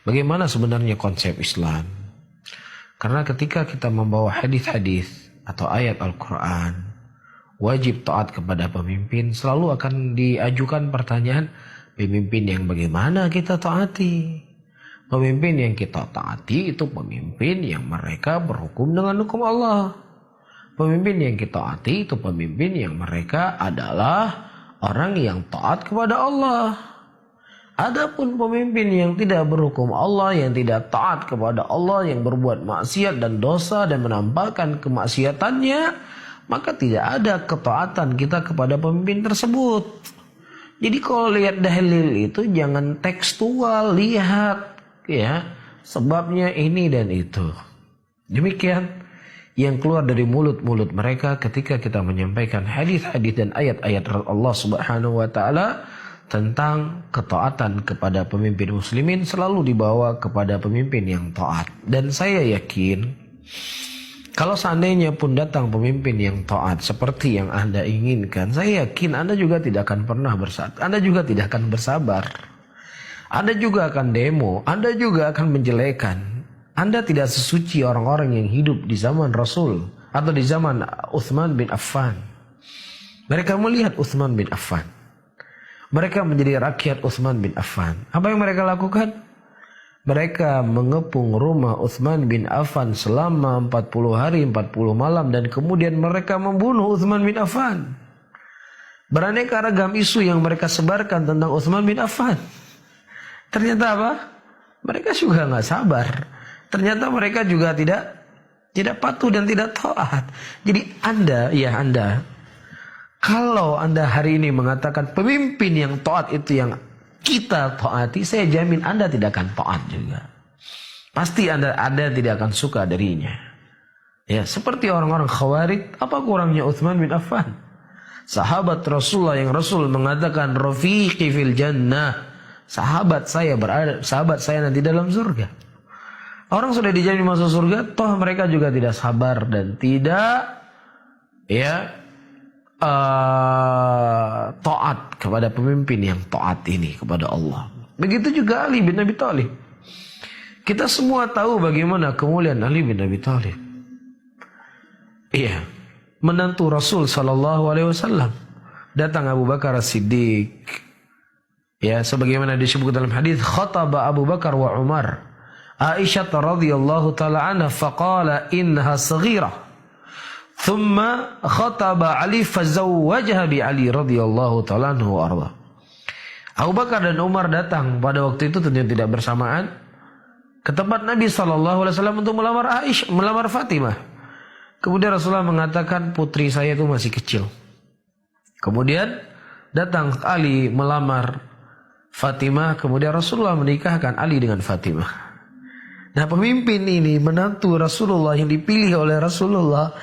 Bagaimana sebenarnya konsep Islam? Karena ketika kita membawa hadis-hadis atau ayat Al-Quran, wajib taat kepada pemimpin, selalu akan diajukan pertanyaan, pemimpin yang bagaimana kita taati? Pemimpin yang kita taati itu pemimpin yang mereka berhukum dengan hukum Allah. Pemimpin yang kita taati itu pemimpin yang mereka adalah orang yang taat kepada Allah. Adapun pemimpin yang tidak berhukum Allah, yang tidak taat kepada Allah, yang berbuat maksiat dan dosa dan menampakkan kemaksiatannya, maka tidak ada ketaatan kita kepada pemimpin tersebut. Jadi kalau lihat dalil itu jangan tekstual, lihat ya sebabnya ini dan itu. Demikian yang keluar dari mulut-mulut mereka ketika kita menyampaikan hadis-hadis dan ayat-ayat Allah Subhanahu wa taala tentang ketaatan kepada pemimpin muslimin selalu dibawa kepada pemimpin yang taat. Dan saya yakin kalau seandainya pun datang pemimpin yang taat seperti yang Anda inginkan, saya yakin Anda juga tidak akan pernah bersabar. Anda juga tidak akan bersabar. Anda juga akan demo, Anda juga akan menjelekan. Anda tidak sesuci orang-orang yang hidup di zaman Rasul atau di zaman Utsman bin Affan. Mereka melihat Utsman bin Affan. Mereka menjadi rakyat Utsman bin Affan. Apa yang mereka lakukan? Mereka mengepung rumah Utsman bin Affan selama 40 hari 40 malam dan kemudian mereka membunuh Utsman bin Affan. Beraneka ragam isu yang mereka sebarkan tentang Utsman bin Affan. Ternyata apa? Mereka juga nggak sabar. Ternyata mereka juga tidak patuh dan tidak taat. Jadi Anda, kalau Anda hari ini mengatakan pemimpin yang taat itu yang kita taati, saya jamin Anda tidak akan taat juga. Pasti Anda tidak akan suka darinya. Ya, seperti orang-orang Khawarij, apa kurangnya Utsman bin Affan? Sahabat Rasulullah yang Rasul mengatakan rafiqi fil jannah. Sahabat saya nanti dalam surga. Orang sudah dijamin masuk surga, toh mereka juga tidak sabar dan tidak taat kepada pemimpin yang taat ini kepada Allah. Begitu juga Ali bin Abi Thalib. Kita semua tahu bagaimana kemuliaan Ali bin Abi Thalib. Iya, menantu Rasul sallallahu alaihi wasallam. Datang Abu Bakar As-Siddiq. Ya, sebagaimana disebut dalam hadis, khataba Abu Bakar wa Umar Aisyah radhiyallahu taala anha faqala innaha saghirah. Thumma khataba Ali fazawwajaha bi Ali radhiyallahu ta'ala anhu wa arda. Abu Bakar dan Umar datang pada waktu itu tentunya tidak bersamaan ke tempat Nabi sallallahu alaihi wasallam untuk melamar Fatimah. Kemudian Rasulullah mengatakan putri saya itu masih kecil. Kemudian datang Ali melamar Fatimah, kemudian Rasulullah menikahkan Ali dengan Fatimah. Nah, pemimpin ini menantu Rasulullah yang dipilih oleh Rasulullah.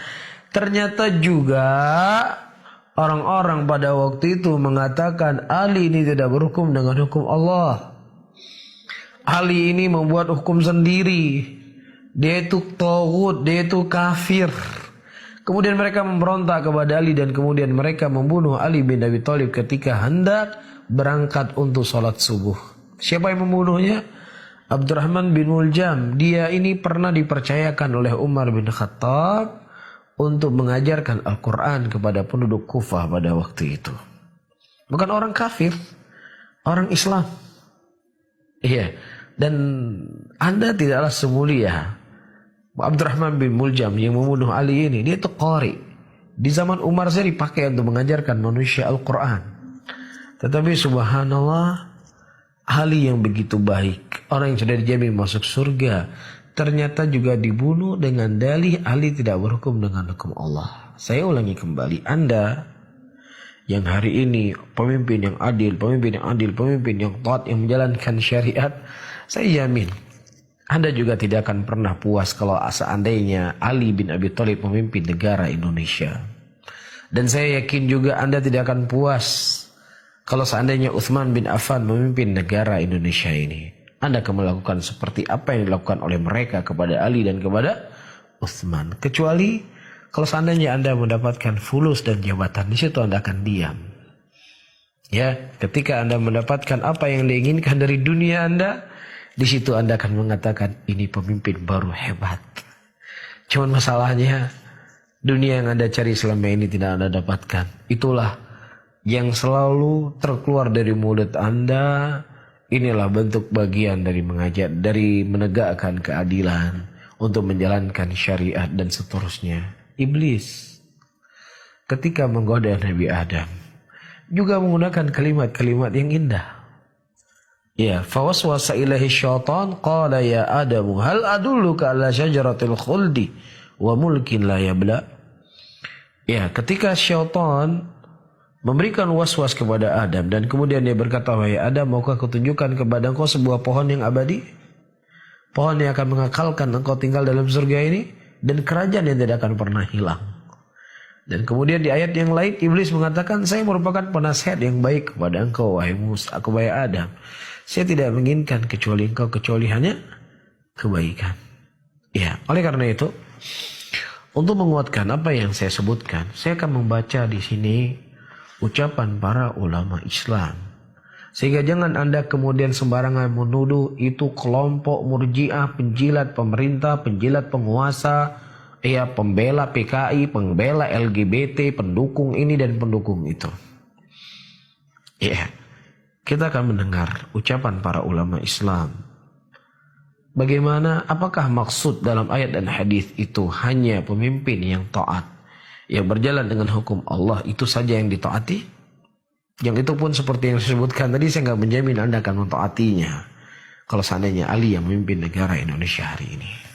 Ternyata juga orang-orang pada waktu itu mengatakan Ali ini tidak berhukum dengan hukum Allah. Ali ini membuat hukum sendiri. Dia itu taghut, dia itu kafir. Kemudian mereka memberontak kepada Ali dan kemudian mereka membunuh Ali bin Abi Thalib ketika hendak berangkat untuk sholat subuh. Siapa yang membunuhnya? Abdurrahman bin Muljam. Dia ini pernah dipercayakan oleh Umar bin Khattab untuk mengajarkan Al-Quran kepada penduduk Kufah pada waktu itu. Bukan orang kafir, orang Islam. Iya. Dan Anda tidaklah semulia Abdurrahman bin Muljam yang membunuh Ali ini. Dia itu qari. Di zaman Umar saja dipakai untuk mengajarkan manusia Al-Quran. Tetapi subhanallah, Ali yang begitu baik, orang yang sudah dijamin masuk surga, ternyata juga dibunuh dengan dalih Ali tidak berhukum dengan hukum Allah. Saya ulangi kembali, Anda yang hari ini pemimpin yang adil, pemimpin yang taat, yang menjalankan syariat, saya jamin Anda juga tidak akan pernah puas kalau seandainya Ali bin Abi Thalib memimpin negara Indonesia. Dan saya yakin juga Anda tidak akan puas kalau seandainya Utsman bin Affan memimpin negara Indonesia ini. Anda akan melakukan seperti apa yang dilakukan oleh mereka kepada Ali dan kepada Utsman. Kecuali kalau seandainya Anda mendapatkan fulus dan jabatan, di situ Anda akan diam. Ya, ketika Anda mendapatkan apa yang diinginkan dari dunia Anda, Di situ Anda akan mengatakan ini pemimpin baru hebat. Cuman masalahnya dunia yang Anda cari selama ini tidak Anda dapatkan. Itulah yang selalu terkeluar dari mulut Anda. Inilah bentuk bagian dari mengajak, dari menegakkan keadilan untuk menjalankan syariat dan seterusnya. Iblis ketika menggoda Nabi Adam juga menggunakan kalimat-kalimat yang indah. Ya, fawaswasa ilaihi syaitan qala ya Adamu hal adulluka ala syajaratil khuldi wa mulkin la yabla. Ya, ketika syaitan memberikan was-was kepada Adam dan kemudian dia berkata, wahai Adam, maukah kutunjukkan kepada engkau sebuah pohon yang abadi? Pohon yang akan mengekalkan engkau tinggal dalam surga ini dan kerajaan yang tidak akan pernah hilang. Dan kemudian di ayat yang lain iblis mengatakan, saya merupakan penasihat yang baik kepada engkau wahai Musa, wahai Adam. Saya tidak menginginkan kecuali engkau, kecuali hanya kebaikan. Ya, oleh karena itu untuk menguatkan apa yang saya sebutkan, saya akan membaca di sini ucapan para ulama Islam. Sehingga jangan Anda kemudian sembarangan menuduh itu kelompok murjiah, penjilat pemerintah, penjilat penguasa, ya pembela PKI, pembela LGBT, pendukung ini dan pendukung itu. Ya, kita akan mendengar ucapan para ulama Islam. Bagaimana, apakah maksud dalam ayat dan hadis itu hanya pemimpin yang taat, yang berjalan dengan hukum Allah itu saja yang ditaati? Yang itu pun seperti yang saya sebutkan tadi, saya nggak menjamin Anda akan mentaatinya kalau seandainya Ali yang memimpin negara Indonesia hari ini.